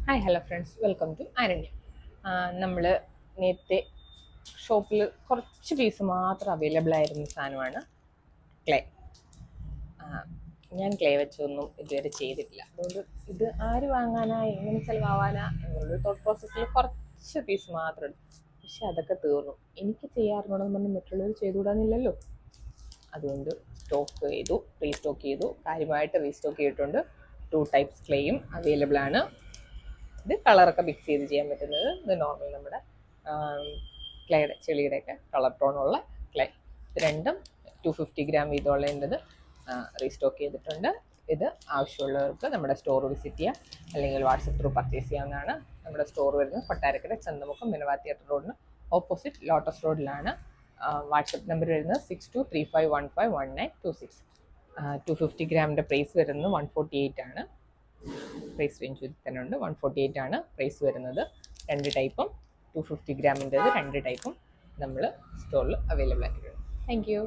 Hi hello friends, welcome to Aranyam. നമ്മൾ നേരത്തെ ഷോപ്പിൽ കുറച്ച് പീസ് മാത്രം അവൈലബിൾ ആയിരുന്ന സാധനമാണ് ക്ലേ. ഞാൻ ക്ലേ വെച്ചൊന്നും ഇതുവരെ ചെയ്തിട്ടില്ല, അതുകൊണ്ട് ഇത് ആര് വാങ്ങാനാ, എങ്ങനെ ചിലവാവാനാ എന്നുള്ളൊരു തോട്ട് പ്രോസസ്സിൽ കുറച്ച് പീസ് മാത്രം എടുത്തു. പക്ഷെ അതൊക്കെ തീർന്നു. എനിക്ക് ചെയ്യാറുണ്ടെന്ന് പറഞ്ഞ് മറ്റുള്ളവർ ചെയ്തുകൂടാന്നില്ലല്ലോ. അതുകൊണ്ട് റീസ്റ്റോക്ക് ചെയ്തു, കാര്യമായിട്ട് റീസ്റ്റോക്ക് ചെയ്തിട്ടുണ്ട്. 2 ടൈപ്സ് ക്ലേയും അവൈലബിൾ ആണ്. ഇത് കളറൊക്കെ മിക്സ് ചെയ്ത് ചെയ്യാൻ പറ്റുന്നത്. ഇത് നോർമൽ നമ്മുടെ ക്ലേയുടെ ചെളിയുടെയൊക്കെ കളർ ടോണുള്ള ക്ലേ. ഇത് രണ്ടും 250 ഗ്രാം വീതമുള്ളതിൻ്റെത് റീസ്റ്റോക്ക് ചെയ്തിട്ടുണ്ട്. ഇത് ആവശ്യമുള്ളവർക്ക് നമ്മുടെ സ്റ്റോർ വിസിറ്റ് ചെയ്യാം, അല്ലെങ്കിൽ വാട്സപ്പ് ത്രൂ പർച്ചേസ് ചെയ്യാവുന്നതാണ്. നമ്മുടെ സ്റ്റോർ വരുന്നത് കൊട്ടാരക്കര ചന്തമുഖം മിനവ തിയേറ്റർ റോഡിന് ഓപ്പോസിറ്റ് ലോട്ടസ് റോഡിലാണ്. വാട്സപ്പ് നമ്പർ വരുന്നത് 6235151926. 250 ഗ്രാമിൻ്റെ പ്രൈസ് വരുന്നത് 148 ആണ്. പ്രൈസ് റേഞ്ച് തന്നെ ഉണ്ട്. 148 ആണ് പ്രൈസ് വരുന്നത്. 2 ടൈപ്പും 250 ഗ്രാമിൻ്റെത് 2 ടൈപ്പും നമ്മൾ സ്റ്റോറിൽ അവൈലബിൾ ആക്കിയിട്ടുണ്ട്. Thank you.